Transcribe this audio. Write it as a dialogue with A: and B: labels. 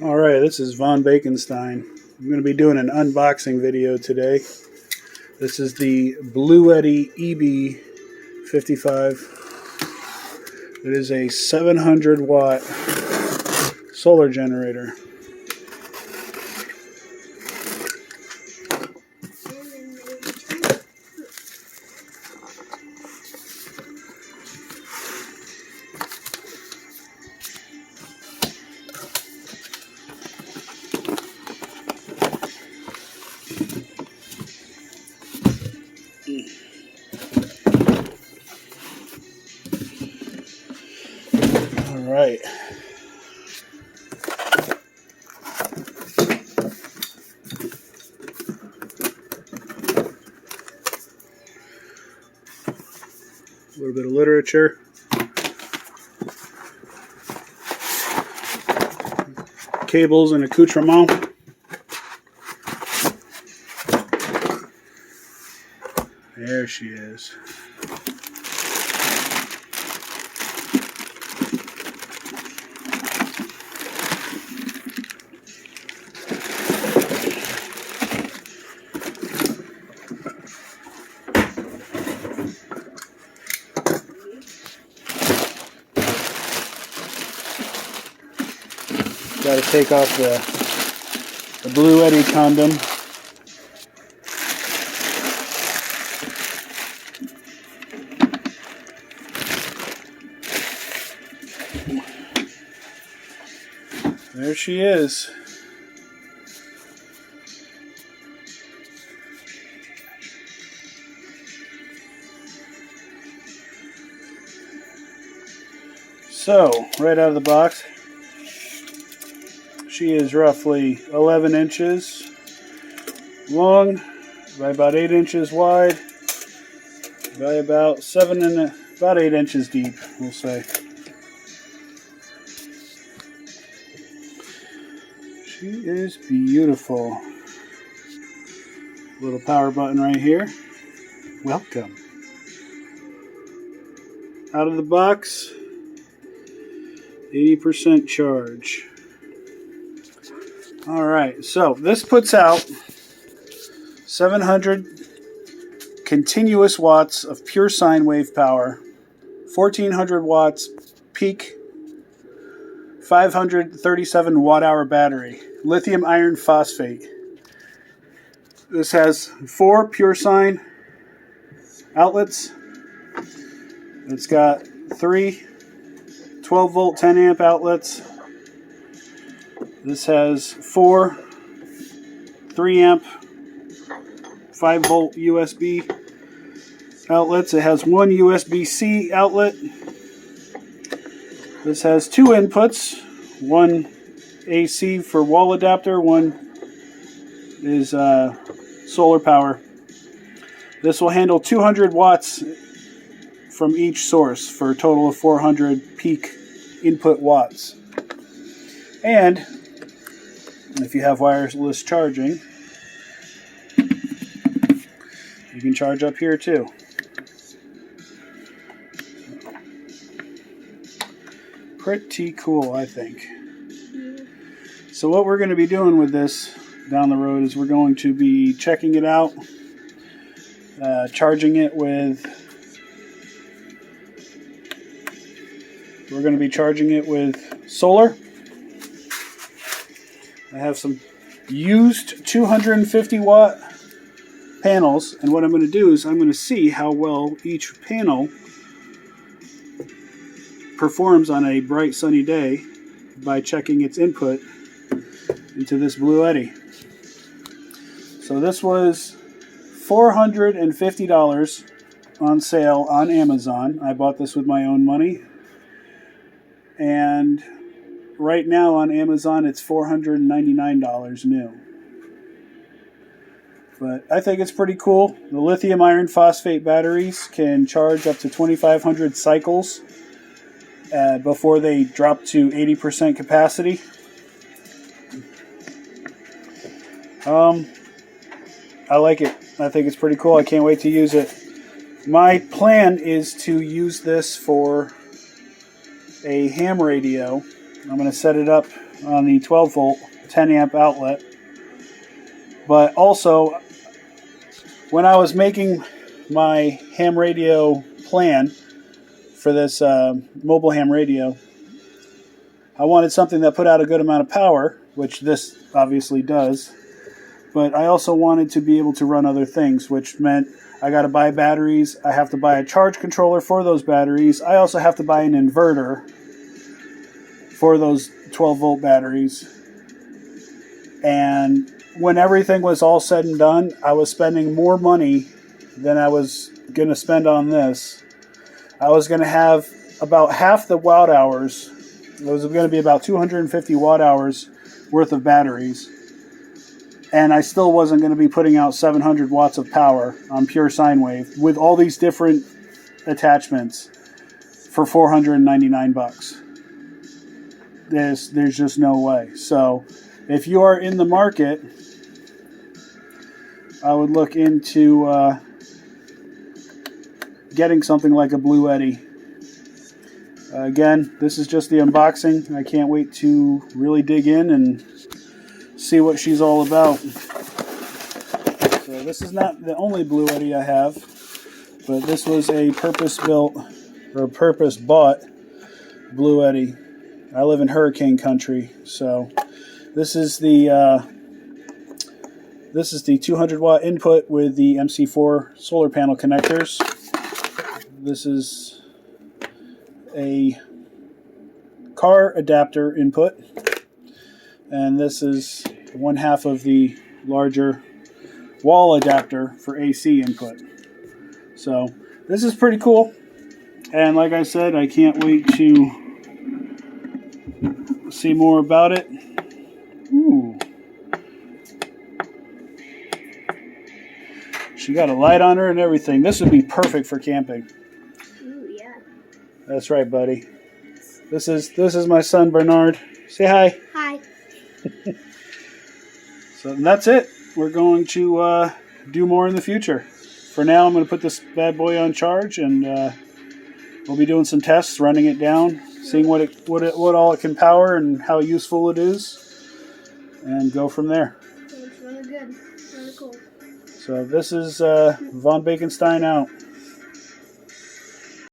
A: Alright, this is Von Bakenstein. I'm going to be doing an unboxing video today. This is the Bluetti EB55. It is a 700 watt solar generator. Alright. A little bit of literature. Cables and accoutrement. There she is. Got to take off the Bluetti condom. There she is. So, right out of the box, she is roughly 11 inches long by about 8 inches wide by about 8 inches deep, we'll say. She is beautiful. Little power button right here. Welcome. Out of the box, 80% charge. Alright, so this puts out 700 continuous watts of pure sine wave power, 1400 watts peak, 537 watt-hour battery, lithium iron phosphate. This has 4 pure sine outlets. It's got 3 12-volt 10-amp outlets. This has 4 3-amp 5-volt USB outlets. It has 1 USB-C outlet. This has 2 inputs. 1 AC for wall adapter, 1 is solar power. This will handle 200 watts from each source for a total of 400 peak input watts. And if you have wireless charging, you can charge up here too. Pretty cool, I think. So what we're going to be doing with this down the road is we're going to be checking it out, charging it with, solar. I have some used 250 watt panels, and what I'm going to do is I'm going to see how well each panel performs on a bright sunny day by checking its input into this Bluetti. So this was $450 on sale on Amazon. I bought this with my own money, and right now on Amazon it's $499 new. But I think it's pretty cool. The lithium iron phosphate batteries can charge up to 2,500 cycles before they drop to 80% capacity. I like it. I think it's pretty cool. I can't wait to use it. My plan is to use this for a ham radio I'm going to set it up on the 12 volt 10 amp outlet. But also, when I was making my ham radio plan for this mobile ham radio, I wanted something that put out a good amount of power, which this obviously does. But I also wanted to be able to run other things, which meant I got to buy batteries. I have to buy a charge controller for those batteries. I also have to buy an inverter for those 12 volt batteries. And when everything was all said and done, I was spending more money than I was going to spend on this. I was going to have about half the watt hours. It was going to be about 250 watt hours worth of batteries. And I still wasn't going to be putting out 700 watts of power on pure sine wave with all these different attachments for $499. There's just no way. So if you are in the market, I would look into getting something like a Bluetti. Again, this is just the unboxing. I can't wait to really dig in and see what she's all about. So this is not the only Bluetti I have, but this was a purpose-built or purpose-bought Bluetti. I live in hurricane country, so this is the 200 watt input with the MC4 solar panel connectors. This is a car adapter input, and this is one half of the larger wall adapter for AC input. So this is pretty cool, and like I said, I can't wait to see more about it. Ooh. She got a light on her and everything. This would be perfect for camping.
B: Ooh, yeah.
A: That's right, buddy. This is my son Bernard. Say hi.
B: Hi.
A: So that's it. We're going to do more in the future. For now, I'm going to put this bad boy on charge, and we'll be doing some tests, running it down, seeing what all it can power and how useful it is, and go from there.
B: It's really good. Really cool.
A: So this is Von Bakenstein out.